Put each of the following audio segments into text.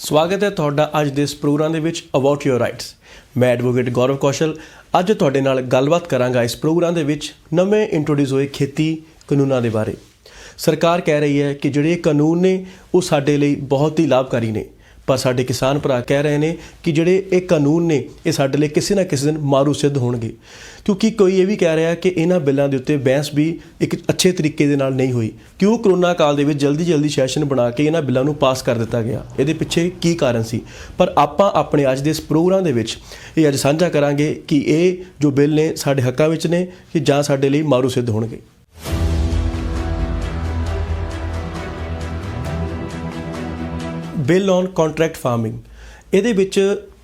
ਸਵਾਗਤ ਹੈ ਤੁਹਾਡਾ ਅੱਜ ਦੇ ਇਸ ਪ੍ਰੋਗਰਾਮ ਦੇ ਵਿੱਚ ਅਬਾਊਟ ਯੋਰ ਰਾਈਟਸ। ਮੈਂ ਐਡਵੋਕੇਟ ਗੌਰਵ ਕੌਸ਼ਲ ਅੱਜ ਤੁਹਾਡੇ ਨਾਲ ਗੱਲਬਾਤ ਕਰਾਂਗਾ ਇਸ ਪ੍ਰੋਗਰਾਮ ਦੇ ਵਿੱਚ ਨਵੇਂ ਇੰਟਰੋਡਿਊਸ ਹੋਏ ਖੇਤੀ ਕਾਨੂੰਨਾਂ ਦੇ ਬਾਰੇ। ਸਰਕਾਰ ਕਹਿ ਰਹੀ ਹੈ ਕਿ ਜਿਹੜੇ ਕਾਨੂੰਨ ਨੇ ਉਹ ਸਾਡੇ ਲਈ ਬਹੁਤ ਹੀ ਲਾਭਕਾਰੀ ਨੇ, ਪਰ ਸਾਡੇ ਕਿਸਾਨ ਭਰਾ ਕਹਿ ਰਹੇ ਨੇ ਕਿ ਜਿਹੜੇ ਇਹ ਕਾਨੂੰਨ ਨੇ ਇਹ ਸਾਡੇ ਲਈ ਕਿਸੇ ਨਾ ਕਿਸੇ ਦਿਨ ਮਾਰੂ ਸਿੱਧ ਹੋਣਗੇ, ਕਿਉਂਕਿ ਕੋਈ ਇਹ ਵੀ ਕਹਿ ਰਿਹਾ ਕਿ ਇਹਨਾਂ ਬਿੱਲਾਂ ਦੇ ਉੱਤੇ ਬਹਿਸ ਵੀ ਇੱਕ ਅੱਛੇ ਤਰੀਕੇ ਦੇ ਨਾਲ ਨਹੀਂ ਹੋਈ। ਕਿਉਂ ਕਰੋਨਾ ਕਾਲ ਦੇ ਵਿੱਚ ਜਲਦੀ ਸੈਸ਼ਨ ਬਣਾ ਕੇ ਇਹਨਾਂ ਬਿੱਲਾਂ ਨੂੰ ਪਾਸ ਕਰ ਦਿੱਤਾ ਗਿਆ, ਇਹਦੇ ਪਿੱਛੇ ਕੀ ਕਾਰਨ ਸੀ। ਪਰ ਆਪਾਂ ਆਪਣੇ ਅੱਜ ਦੇ ਇਸ ਪ੍ਰੋਗਰਾਮ ਦੇ ਵਿੱਚ ਇਹ ਅੱਜ ਸਾਂਝਾ ਕਰਾਂਗੇ ਕਿ ਇਹ ਜੋ ਬਿੱਲ ਨੇ ਸਾਡੇ ਹੱਕਾਂ ਵਿੱਚ ਨੇ ਕਿ ਜਾਂ ਸਾਡੇ ਲਈ ਮਾਰੂ ਸਿੱਧ ਹੋਣਗੇ। ਬਿੱਲ ਔਨ ਕੰਟਰੈਕਟ ਫਾਰਮਿੰਗ, ਇਹਦੇ ਵਿੱਚ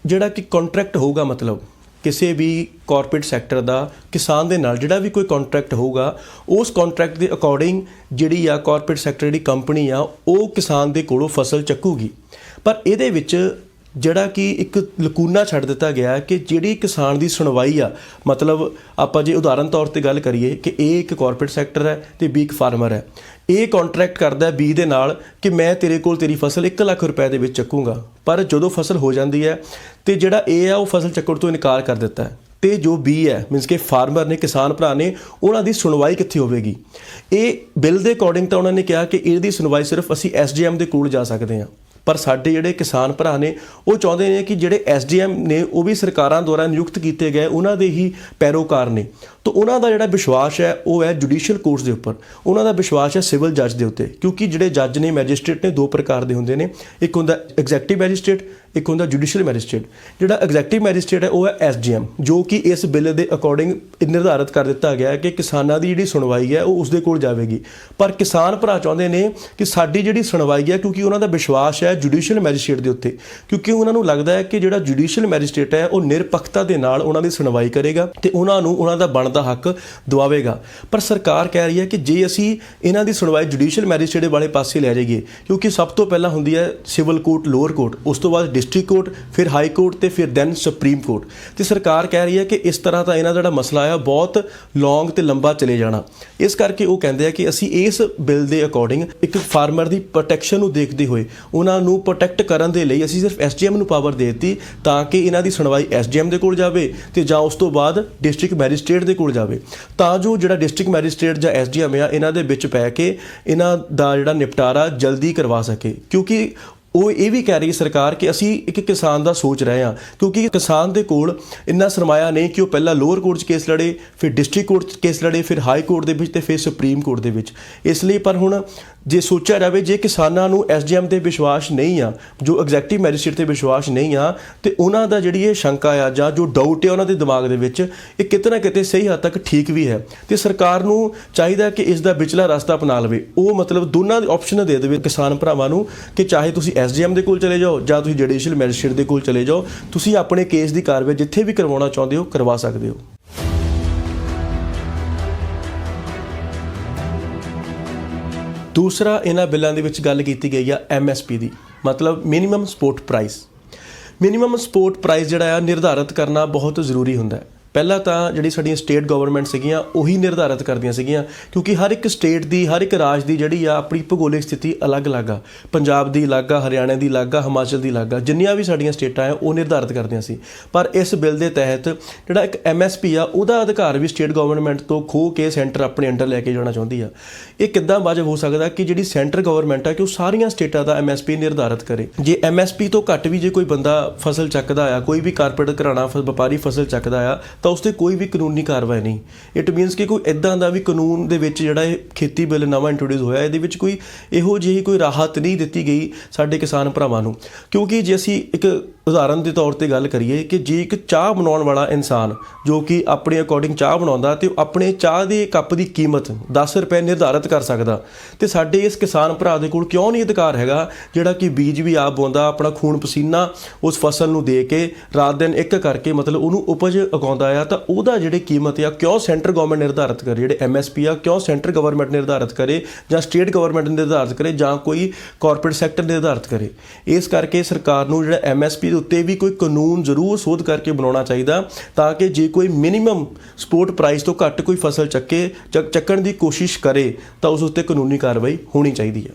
ਜਿਹੜਾ ਕਿ ਕੰਟਰੈਕਟ ਹੋਊਗਾ, ਮਤਲਬ ਕਿਸੇ ਵੀ ਕਾਰਪੋਰੇਟ ਸੈਕਟਰ ਦਾ ਕਿਸਾਨ ਦੇ ਨਾਲ ਜਿਹੜਾ ਵੀ ਕੋਈ ਕੰਟਰੈਕਟ ਹੋਊਗਾ, ਉਸ ਕੰਟਰੈਕਟ ਦੇ ਅਕੋਰਡਿੰਗ ਜਿਹੜੀ ਆ ਕਾਰਪੋਰੇਟ ਸੈਕਟਰ ਦੀ ਕੰਪਨੀ ਆ ਉਹ ਕਿਸਾਨ ਦੇ ਕੋਲੋਂ ਫਸਲ ਚੱਕੂਗੀ। ਪਰ ਇਹਦੇ ਵਿੱਚ ਜਿਹੜਾ ਕਿ ਇੱਕ ਲਕੂਨਾ ਛੱਡ ਦਿੱਤਾ ਗਿਆ ਕਿ ਜਿਹੜੀ ਕਿਸਾਨ ਦੀ ਸੁਣਵਾਈ ਆ, ਮਤਲਬ ਆਪਾਂ ਜੇ ਉਦਾਹਰਨ ਤੌਰ 'ਤੇ ਗੱਲ ਕਰੀਏ ਕਿ ਇਹ ਇੱਕ ਕਾਰਪੋਰੇਟ ਸੈਕਟਰ ਹੈ ਅਤੇ ਬੀ ਇੱਕ ਫਾਰਮਰ ਹੈ, ਇਹ ਕੰਟਰੈਕਟ ਕਰਦਾ ਬੀ ਦੇ ਨਾਲ ਕਿ ਮੈਂ ਤੇਰੇ ਕੋਲ ਤੇਰੀ ਫਸਲ 1 ਲੱਖ ਰੁਪਏ ਦੇ ਵਿੱਚ ਚੱਕੂੰਗਾ। ਪਰ ਜਦੋਂ ਫਸਲ ਹੋ ਜਾਂਦੀ ਹੈ ਅਤੇ ਜਿਹੜਾ ਏ ਆ ਉਹ ਫਸਲ ਚੱਕਣ ਤੋਂ ਇਨਕਾਰ ਕਰ ਦਿੱਤਾ ਹੈ, ਅਤੇ ਜੋ ਬੀ ਹੈ ਮੀਨਸ ਕਿ ਫਾਰਮਰ ਨੇ, ਕਿਸਾਨ ਭਰਾ ਨੇ, ਉਹਨਾਂ ਦੀ ਸੁਣਵਾਈ ਕਿੱਥੇ ਹੋਵੇਗੀ। ਇਹ ਬਿੱਲ ਦੇ ਅਕੋਰਡਿੰਗ ਤਾਂ ਉਹਨਾਂ ਨੇ ਕਿਹਾ ਕਿ ਇਹਦੀ ਸੁਣਵਾਈ ਸਿਰਫ ਅਸੀਂ SDM ਦੇ ਕੋਲ ਜਾ ਸਕਦੇ ਹਾਂ, ਪਰ ਸਾਡੇ ਜਿਹੜੇ ਕਿਸਾਨ ਭਰਾ ਨੇ ਉਹ ਚਾਹੁੰਦੇ ਨੇ ਕਿ ਜਿਹੜੇ SDM ਨੇ ਉਹ ਵੀ ਸਰਕਾਰਾਂ ਦੁਆਰਾ ਨਿਯੁਕਤ ਕੀਤੇ ਗਏ ਉਹਨਾਂ ਦੇ ਹੀ ਪੈਰੋਕਾਰ ਨੇ। ਤਾਂ ਉਹਨਾਂ ਦਾ ਜਿਹੜਾ ਵਿਸ਼ਵਾਸ ਹੈ ਉਹ ਹੈ ਜੁਡੀਸ਼ੀਅਲ ਕੋਰਟਸ ਦੇ ਉੱਪਰ, ਉਹਨਾਂ ਦਾ ਵਿਸ਼ਵਾਸ ਹੈ ਸਿਵਲ ਜੱਜ ਦੇ ਉੱਤੇ, ਕਿਉਂਕਿ ਜਿਹੜੇ ਜੱਜ ਨੇ, ਮੈਜਿਸਟ੍ਰੇਟ ਨੇ, ਦੋ ਪ੍ਰਕਾਰ ਦੇ ਹੁੰਦੇ ਨੇ, ਇੱਕ ਹੁੰਦਾ ਐਗਜ਼ੈਕਟਿਵ ਮੈਜਿਸਟ੍ਰੇਟ, ਇੱਕ ਹੁੰਦਾ ਜੁਡੀਸ਼ੀਅਲ ਮੈਜਿਸਟ੍ਰੇਟ। ਜਿਹੜਾ ਐਗਜ਼ੈਕਟਿਵ ਮੈਜਿਸਟ੍ਰੇਟ ਹੈ ਉਹ ਹੈ SDM, ਜੋ ਕਿ ਇਸ ਬਿੱਲ ਦੇ ਅਕੋਰਡਿੰਗ ਨਿਰਧਾਰਿਤ ਕਰ ਦਿੱਤਾ ਗਿਆ ਹੈ ਕਿ ਕਿਸਾਨਾਂ ਦੀ ਜਿਹੜੀ ਸੁਣਵਾਈ ਹੈ ਉਹ ਉਸਦੇ ਕੋਲ ਜਾਵੇਗੀ। ਪਰ ਕਿਸਾਨ ਭਰਾ ਚਾਹੁੰਦੇ ਨੇ ਕਿ ਸਾਡੀ ਜਿਹੜੀ ਸੁਣਵਾਈ ਹੈ, ਕਿਉਂਕਿ ਉਹਨਾਂ ਦਾ ਵਿਸ਼ਵਾਸ ਹੈ ਜੁਡੀਸ਼ੀਅਲ ਮੈਜਿਸਟ੍ਰੇਟ ਦੇ ਉੱਤੇ, ਕਿਉਂਕਿ ਉਹਨਾਂ ਨੂੰ ਲੱਗਦਾ ਹੈ ਕਿ ਜਿਹੜਾ ਜੁਡੀਸ਼ੀਅਲ ਮੈਜਿਸਟ੍ਰੇਟ ਹੈ ਉਹ ਨਿਰਪੱਖਤਾ ਦੇ ਨਾਲ ਉਹਨਾਂ ਦੀ ਸੁਣਵਾਈ ਕਰੇਗਾ ਅਤੇ ਉਹਨਾਂ ਨੂੰ ਉਹਨਾਂ ਦਾ ਬਣਦਾ ਹੱਕ ਦਿਵਾਵੇਗਾ। ਪਰ ਸਰਕਾਰ ਕਹਿ ਰਹੀ ਹੈ ਕਿ ਜੇ ਅਸੀਂ ਇਹਨਾਂ ਦੀ ਸੁਣਵਾਈ ਜੁਡੀਸ਼ੀਅਲ ਮੈਜਿਸਟ੍ਰੇਟ ਵਾਲੇ ਪਾਸੇ ਲੈ ਜਾਈਏ, ਕਿਉਂਕਿ ਸਭ ਤੋਂ ਪਹਿਲਾਂ ਹੁੰਦੀ ਹੈ ਸਿਵਲ ਕੋਰਟ, ਲੋਅਰ ਕੋਰਟ, ਉਸ ਤੋਂ ਬਾਅਦ ਡਿਸਟ੍ਰਿਕਟ ਕੋਰਟ, ਫਿਰ ਹਾਈ ਕੋਰਟ ਅਤੇ ਫਿਰ ਦੈਨ ਸੁਪਰੀਮ ਕੋਰਟ, ਅਤੇ ਸਰਕਾਰ ਕਹਿ ਰਹੀ ਹੈ ਕਿ ਇਸ ਤਰ੍ਹਾਂ ਤਾਂ ਇਹਨਾਂ ਦਾ ਜਿਹੜਾ ਮਸਲਾ ਆ ਬਹੁਤ ਲੌਂਗ ਅਤੇ ਲੰਬਾ ਚਲੇ ਜਾਣਾ। ਇਸ ਕਰਕੇ ਉਹ ਕਹਿੰਦੇ ਆ ਕਿ ਅਸੀਂ ਇਸ ਬਿੱਲ ਦੇ ਅਕੋਰਡਿੰਗ ਇੱਕ ਫਾਰਮਰ ਦੀ ਪ੍ਰੋਟੈਕਸ਼ਨ ਨੂੰ ਦੇਖਦੇ ਹੋਏ ਉਹਨਾਂ ਨੂੰ ਪ੍ਰੋਟੈਕਟ ਕਰਨ ਦੇ ਲਈ ਅਸੀਂ ਸਿਰਫ SDM ਨੂੰ ਪਾਵਰ ਦੇ ਦਿੱਤੀ, ਤਾਂ ਕਿ ਇਹਨਾਂ ਦੀ ਸੁਣਵਾਈ SDM ਦੇ ਕੋਲ ਜਾਵੇ ਅਤੇ ਜਾਂ ਉਸ ਤੋਂ ਬਾਅਦ ਡਿਸਟ੍ਰਿਕਟ ਮੈਜਿਸਟ੍ਰੇਟ ਦੇ ਕੋਲ ਜਾਵੇ, ਤਾਂ ਜੋ ਜਿਹੜਾ ਡਿਸਟ੍ਰਿਕਟ ਮੈਜਿਸਟ੍ਰੇਟ ਜਾਂ SDM ਆ ਇਹਨਾਂ ਦੇ ਵਿੱਚ ਪੈ ਕੇ ਇਹਨਾਂ ਦਾ ਜਿਹੜਾ ਨਿਪਟਾਰਾ ਜਲਦੀ ਕਰਵਾ ਸਕੇ। ਕਿਉਂਕਿ ਉਹ ਇਹ ਵੀ ਕਹਿ ਰਹੀ ਸਰਕਾਰ ਕਿ ਅਸੀਂ ਇੱਕ ਕਿਸਾਨ ਦਾ ਸੋਚ ਰਹੇ ਹਾਂ, ਕਿਉਂਕਿ ਕਿਸਾਨ ਦੇ ਕੋਲ ਇੰਨਾ ਸਰਮਾਇਆ ਨਹੀਂ ਕਿ ਉਹ ਪਹਿਲਾਂ ਲੋਅਰ ਕੋਰਟ 'ਚ ਕੇਸ ਲੜੇ, ਫਿਰ ਡਿਸਟ੍ਰਿਕਟ ਕੋਰਟ 'ਚ ਕੇਸ ਲੜੇ, ਫਿਰ ਹਾਈ ਕੋਰਟ ਦੇ ਵਿੱਚ ਅਤੇ ਫਿਰ ਸੁਪਰੀਮ ਕੋਰਟ ਦੇ ਵਿੱਚ। ਇਸ ਲਈ ਪਰ ਹੁਣ ਜੇ ਸੋਚਿਆ ਜਾਵੇ, ਜੇ ਕਿਸਾਨਾਂ ਨੂੰ SDM 'ਤੇ ਵਿਸ਼ਵਾਸ ਨਹੀਂ ਆ, ਜੋ ਐਗਜ਼ੈਕਟਿਵ ਮੈਜਿਸਟ੍ਰੇਟ 'ਤੇ ਵਿਸ਼ਵਾਸ ਨਹੀਂ ਆ, ਅਤੇ ਉਹਨਾਂ ਦਾ ਜਿਹੜੀ ਇਹ ਸ਼ੰਕਾ ਆ ਜਾਂ ਜੋ ਡਾਊਟ ਹੈ ਉਹਨਾਂ ਦੇ ਦਿਮਾਗ ਦੇ ਵਿੱਚ, ਇਹ ਕਿਤੇ ਨਾ ਕਿਤੇ ਸਹੀ ਹੱਦ ਤੱਕ ਠੀਕ ਵੀ ਹੈ। ਅਤੇ ਸਰਕਾਰ ਨੂੰ ਚਾਹੀਦਾ ਕਿ ਇਸ ਦਾ ਵਿਚਲਾ ਰਸਤਾ ਅਪਣਾ ਲਵੇ, ਉਹ ਮਤਲਬ ਦੋਨਾਂ ਦੀ ਆਪਸ਼ਨ ਦੇ ਦੇਵੇ ਕਿਸਾਨ ਭਰਾਵਾਂ ਨੂੰ ਕਿ ਚਾਹੇ ਤੁਸੀਂ SDM ਦੇ ਕੋਲ ਚਲੇ ਜਾਓ ਜਾਂ ਤੁਸੀਂ ਜੁਡੀਸ਼ੀਅਲ ਮੈਜਿਸਟ੍ਰੇਟ ਦੇ ਕੋਲ ਚਲੇ ਜਾਓ, ਤੁਸੀਂ ਆਪਣੇ ਕੇਸ ਦੀ ਕਾਰਵਾਈ ਜਿੱਥੇ ਵੀ ਕਰਵਾਉਣਾ ਚਾਹੁੰਦੇ ਹੋ ਕਰਵਾ ਸਕਦੇ ਹੋ। ਦੂਸਰਾ, ਇਹਨਾਂ ਬਿੱਲਾਂ ਦੇ ਵਿੱਚ ਗੱਲ ਕੀਤੀ ਗਈ ਆ MSP ਦੀ, ਮਤਲਬ minimum support price. Minimum support price ਜਿਹੜਾ ਆ ਨਿਰਧਾਰਿਤ ਕਰਨਾ ਬਹੁਤ ਜ਼ਰੂਰੀ ਹੁੰਦਾ ਹੈ। ਪਹਿਲਾਂ ਤਾਂ ਜਿਹੜੀ ਸਾਡੀਆਂ ਸਟੇਟ ਗਵਰਨਮੈਂਟ ਸੀਗੀਆਂ ਉਹੀ ਨਿਰਧਾਰਿਤ ਕਰਦੀਆਂ ਸੀਗੀਆਂ, ਕਿਉਂਕਿ ਹਰ ਇੱਕ ਸਟੇਟ ਦੀ, ਹਰ ਇੱਕ ਰਾਜ ਦੀ ਜਿਹੜੀ ਆ ਆਪਣੀ ਭੂਗੋਲਿਕ ਸਥਿਤੀ ਅਲੱਗ-ਅਲੱਗ ਆ। ਪੰਜਾਬ ਦੀ ਅਲੱਗ ਆ, ਹਰਿਆਣਾ ਦੀ ਅਲੱਗ ਆ, ਹਿਮਾਚਲ ਦੀ ਅਲੱਗ ਆ, ਜਿੰਨੀਆਂ ਵੀ ਸਾਡੀਆਂ ਸਟੇਟਾਂ ਆ ਉਹ ਨਿਰਧਾਰਿਤ ਕਰਦੀਆਂ ਸੀ। ਪਰ ਇਸ ਬਿੱਲ ਦੇ ਤਹਿਤ ਜਿਹੜਾ ਇੱਕ MSP ਆ ਉਹਦਾ ਅਧਿਕਾਰ ਵੀ ਸਟੇਟ ਗਵਰਨਮੈਂਟ ਤੋਂ ਖੋਹ ਕੇ ਸੈਂਟਰ ਆਪਣੇ ਅੰਡਰ ਲੈ ਕੇ ਜਾਣਾ ਚਾਹੁੰਦੀ ਆ। ਇਹ ਕਿੱਦਾਂ ਵਾਜਬ ਹੋ ਸਕਦਾ ਕਿ ਜਿਹੜੀ ਸੈਂਟਰ ਗਵਰਨਮੈਂਟ ਆ ਕਿ ਉਹ ਸਾਰੀਆਂ ਸਟੇਟਾਂ ਦਾ MSP ਨਿਰਧਾਰਿਤ ਕਰੇ। ਜੇ MSP ਤੋਂ ਘੱਟ ਵੀ ਜੇ ਕੋਈ ਬੰਦਾ ਫਸਲ ਚੱਕਦਾ ਆ, ਕੋਈ ਵੀ ਕਾਰਪੋਰੇਟ ਘਰਾਣਾ ਵਪਾਰੀ ਫਸਲ ਚੱਕਦਾ ਆ, ਤਾਂ ਉਸ 'ਤੇ ਕੋਈ ਵੀ ਕਾਨੂੰਨੀ ਕਾਰਵਾਈ ਨਹੀਂ। ਇਟ ਮੀਨਸ ਕਿ ਕੋਈ ਇੱਦਾਂ ਦਾ ਵੀ ਕਾਨੂੰਨ ਦੇ ਵਿੱਚ ਜਿਹੜਾ ਇਹ ਖੇਤੀ ਬਿੱਲ ਨਵਾਂ ਇੰਟਰੋਡਿਊਸ ਹੋਇਆ, ਇਹਦੇ ਵਿੱਚ ਕੋਈ ਇਹੋ ਜਿਹੀ ਕੋਈ ਰਾਹਤ ਨਹੀਂ ਦਿੱਤੀ ਗਈ ਸਾਡੇ ਕਿਸਾਨ ਭਰਾਵਾਂ ਨੂੰ। ਕਿਉਂਕਿ ਜੇ ਅਸੀਂ ਇੱਕ ਉਦਾਹਰਨ ਦੇ ਤੌਰ 'ਤੇ ਗੱਲ ਕਰੀਏ ਕਿ ਜੇ ਇੱਕ ਚਾਹ ਬਣਾਉਣ ਵਾਲਾ ਇਨਸਾਨ ਜੋ ਕਿ ਆਪਣੇ ਅਕੋਰਡਿੰਗ ਚਾਹ ਬਣਾਉਂਦਾ ਅਤੇ ਆਪਣੇ ਚਾਹ ਦੇ ਕੱਪ ਦੀ ਕੀਮਤ 10 ਰੁਪਏ ਨਿਰਧਾਰਿਤ ਕਰ ਸਕਦਾ, ਅਤੇ ਸਾਡੇ ਇਸ ਕਿਸਾਨ ਭਰਾ ਦੇ ਕੋਲ ਕਿਉਂ ਨਹੀਂ ਅਧਿਕਾਰ ਹੈਗਾ ਜਿਹੜਾ ਕਿ ਬੀਜ ਵੀ ਆਪ ਬੋਂਦਾ, ਆਪਣਾ ਖੂਨ ਪਸੀਨਾ ਉਸ ਫਸਲ ਨੂੰ ਦੇ ਕੇ ਰਾਤ ਦਿਨ ਇੱਕ ਕਰਕੇ ਮਤਲਬ ਉਹਨੂੰ ਉਪਜ ਉਗਾਉਂਦਾ ਆ, ਤਾਂ ਉਹਦਾ ਜਿਹੜੀ ਕੀਮਤ ਆ ਕਿਉਂ ਸੈਂਟਰ ਗਵਰਨਮੈਂਟ ਨਿਰਧਾਰਿਤ ਕਰੇ, ਜਿਹੜੇ MSP ਆ ਕਿਉਂ ਸੈਂਟਰ ਗਵਰਨਮੈਂਟ ਨਿਰਧਾਰਿਤ ਕਰੇ ਜਾਂ ਸਟੇਟ ਗਵਰਨਮੈਂਟ ਨਿਰਧਾਰਿਤ ਕਰੇ ਜਾਂ ਕੋਈ ਕਾਰਪੋਰੇਟ ਸੈਕਟਰ ਨਿਰਧਾਰਿਤ ਕਰੇ। ਇਸ ਕਰਕੇ ਸਰਕਾਰ ਨੂੰ ਜਿਹੜਾ MSP ਦੇ ਉੱਤੇ ਵੀ ਕੋਈ ਕਾਨੂੰਨ ਜ਼ਰੂਰ ਸੋਧ ਕਰਕੇ ਬਣਾਉਣਾ ਚਾਹੀਦਾ, ਤਾਂ ਕਿ ਜੇ ਕੋਈ ਮਿਨੀਮਮ ਸਪੋਰਟ ਪ੍ਰਾਈਸ ਤੋਂ ਘੱਟ ਕੋਈ ਫਸਲ ਚੱਕਣ ਦੀ ਕੋਸ਼ਿਸ਼ ਕਰੇ ਤਾਂ ਉਸ ਉੱਤੇ ਕਾਨੂੰਨੀ ਕਾਰਵਾਈ ਹੋਣੀ ਚਾਹੀਦੀ ਹੈ।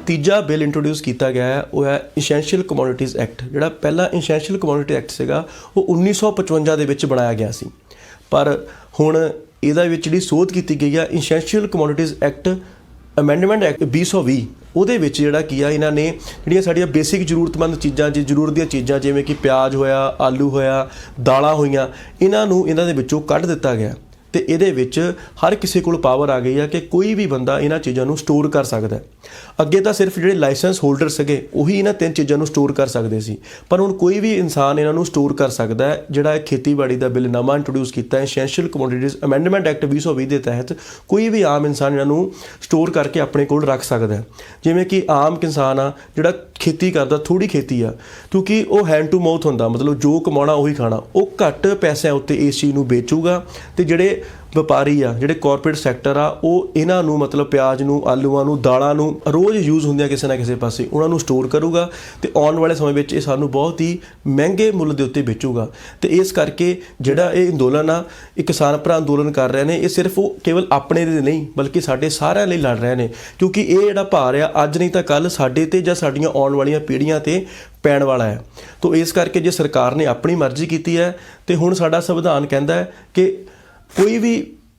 ਤੀਜਾ ਬਿੱਲ ਇੰਟਰੋਡਿਊਸ ਕੀਤਾ ਗਿਆ ਹੈ ਉਹ ਹੈ ਇਸੈਂਸ਼ੀਅਲ ਕਮੋਡਿਟੀਜ਼ ਐਕਟ। ਜਿਹੜਾ ਪਹਿਲਾ ਇਸੈਂਸ਼ੀਅਲ ਕਮੋਡਿਟੀ ਐਕਟ ਸੀਗਾ ਉਹ 1955 ਦੇ ਵਿੱਚ ਬਣਾਇਆ ਗਿਆ ਸੀ, ਪਰ ਹੁਣ ਇਹਦਾ ਵਿੱਚ ਜਿਹੜੀ ਸੋਧ ਕੀਤੀ ਗਈ ਆ essential commodities act amendment act 2020, ਉਹਦੇ ਵਿੱਚ ਜਿਹੜਾ ਕੀ ਆ ਇਹਨਾਂ ਨੇ ਜਿਹੜੀਆਂ ਸਾਡੀਆਂ ਬੇਸਿਕ ਜ਼ਰੂਰਤਮੰਦ ਚੀਜ਼ਾਂ ਜ਼ਰੂਰਤ ਦੀਆਂ ਚੀਜ਼ਾਂ ਜਿਵੇਂ ਕਿ ਪਿਆਜ਼ ਹੋਇਆ, ਆਲੂ ਹੋਇਆ, ਦਾਲਾਂ ਹੋਈਆਂ, ਇਹਨਾਂ ਨੂੰ ਇਹਨਾਂ ਦੇ ਵਿੱਚੋਂ ਕੱਢ ਦਿੱਤਾ ਗਿਆ ਤੇ ਇਹਦੇ ਵਿੱਚ ਹਰ ਕਿਸੇ ਕੋਲ ਪਾਵਰ ਆ ਗਈ ਆ ਕਿ ਕੋਈ ਵੀ ਬੰਦਾ ਇਹਨਾਂ ਚੀਜ਼ਾਂ ਨੂੰ ਸਟੋਰ ਕਰ ਸਕਦਾ। ਅੱਗੇ ਤਾਂ ਸਿਰਫ ਜਿਹੜੇ ਲਾਇਸੈਂਸ ਹੋਲਡਰ ਸੀਗੇ ਉਹੀ ਇਹਨਾਂ 3 ਚੀਜ਼ਾਂ ਨੂੰ ਸਟੋਰ ਕਰ ਸਕਦੇ ਸੀ, ਪਰ ਹੁਣ ਕੋਈ ਵੀ ਇਨਸਾਨ ਇਹਨਾਂ ਨੂੰ ਸਟੋਰ ਕਰ ਸਕਦਾ ਹੈ। ਜਿਹੜਾ ਇਹ ਖੇਤੀਬਾੜੀ ਦਾ ਬਿੱਲ ਨਵਾਂ ਇੰਟਰੋਡਿਊਸ ਕੀਤਾ ਹੈ ਇਸੈਂਸ਼ੀਅਲ ਕਮੋਡਿਟੀਜ਼ ਅਮੈਂਡਮੈਂਟ ਐਕਟ 2020 ਦੇ ਤਹਿਤ, ਕੋਈ ਵੀ ਆਮ ਇਨਸਾਨ ਇਹਨਾਂ ਨੂੰ ਸਟੋਰ ਕਰਕੇ ਆਪਣੇ ਕੋਲ ਰੱਖ ਸਕਦਾ ਹੈ। ਜਿਵੇਂ ਕਿ ਆਮ ਕਿਸਾਨ ਆ ਜਿਹੜਾ ਖੇਤੀ ਕਰਦਾ, ਥੋੜ੍ਹੀ ਖੇਤੀ ਆ, ਕਿਉਂਕਿ ਉਹ ਹੈਂਡ ਟੂ ਮਾਊਥ ਹੁੰਦਾ, ਮਤਲਬ ਜੋ ਕਮਾਉਣਾ ਉਹੀ ਖਾਣਾ, ਉਹ ਘੱਟ ਪੈਸਿਆਂ ਉੱਤੇ ਇਸ ਚੀਜ਼ ਨੂੰ ਵੇਚੂਗਾ ਤੇ ਜਿਹੜੇ ਵਪਾਰੀ ਆ, ਜਿਹੜੇ ਕਾਰਪੋਰੇਟ ਸੈਕਟਰ ਆ, ਉਹ ਇਹਨਾਂ ਨੂੰ ਮਤਲਬ ਪਿਆਜ਼ ਨੂੰ, ਆਲੂਆਂ ਨੂੰ, ਦਾਲਾਂ ਨੂੰ ਰੋਜ਼ ਯੂਜ਼ ਹੁੰਦੀਆਂ ਕਿਸੇ ਨਾ ਕਿਸੇ ਪਾਸੇ, ਉਹਨਾਂ ਨੂੰ ਸਟੋਰ ਕਰੂਗਾ ਤੇ ਆਉਣ ਵਾਲੇ ਸਮੇਂ ਵਿੱਚ ਇਹ ਸਾਨੂੰ ਬਹੁਤ ਹੀ ਮਹਿੰਗੇ ਮੁੱਲ ਦੇ ਉੱਤੇ ਵੇਚੂਗਾ। ਤੇ ਇਸ ਕਰਕੇ ਜਿਹੜਾ ਇਹ ਅੰਦੋਲਨ ਆ, ਇਹ ਕਿਸਾਨ ਭਰਾ ਅੰਦੋਲਨ ਕਰ ਰਹੇ ਨੇ, ਇਹ ਸਿਰਫ ਉਹ ਕੇਵਲ ਆਪਣੇ ਦੇ ਨਹੀਂ ਬਲਕਿ ਸਾਡੇ ਸਾਰਿਆਂ ਲਈ ਲੜ ਰਹੇ ਨੇ, ਕਿਉਂਕਿ ਇਹ ਜਿਹੜਾ ਭਾਰ ਆ ਅੱਜ ਨਹੀਂ ਤਾਂ ਕੱਲ੍ਹ ਸਾਡੇ ਤੇ ਜਾਂ ਸਾਡੀਆਂ ਆਉਣ ਵਾਲੀਆਂ ਪੀੜ੍ਹੀਆਂ ਤੇ ਪੈਣ ਵਾਲਾ ਹੈ। ਤਾਂ ਇਸ ਕਰਕੇ ਜੇ ਸਰਕਾਰ ਨੇ ਆਪਣੀ ਮਰਜ਼ੀ ਕੀਤੀ ਹੈ ਤੇ ਹੁਣ ਸਾਡਾ ਸੰਵਿਧਾਨ ਕਹਿੰਦਾ ਹੈ ਕਿ ਕੋਈ ਵੀ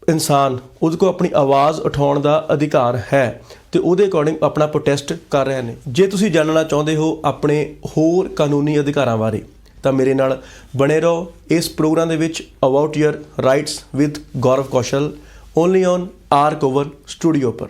ਇਨਸਾਨ ਉਹਦੇ ਕੋਲ ਆਪਣੀ ਆਵਾਜ਼ ਉਠਾਉਣ ਦਾ ਅਧਿਕਾਰ ਹੈ ਤੇ ਉਹਦੇ ਅਕੋਰਡਿੰਗ ਆਪਣਾ ਪ੍ਰੋਟੈਸਟ ਕਰ ਰਹੇ ਨੇ। ਜੇ ਤੁਸੀਂ ਜਾਣਨਾ ਚਾਹੁੰਦੇ ਹੋ ਆਪਣੇ ਹੋਰ ਕਾਨੂੰਨੀ ਅਧਿਕਾਰਾਂ ਬਾਰੇ ਤਾਂ ਮੇਰੇ ਨਾਲ ਬਣੇ ਰਹੋ ਇਸ ਪ੍ਰੋਗਰਾਮ ਦੇ ਵਿੱਚ about your rights with Gaurav Kaushal, only on our cover studio ਪਰ।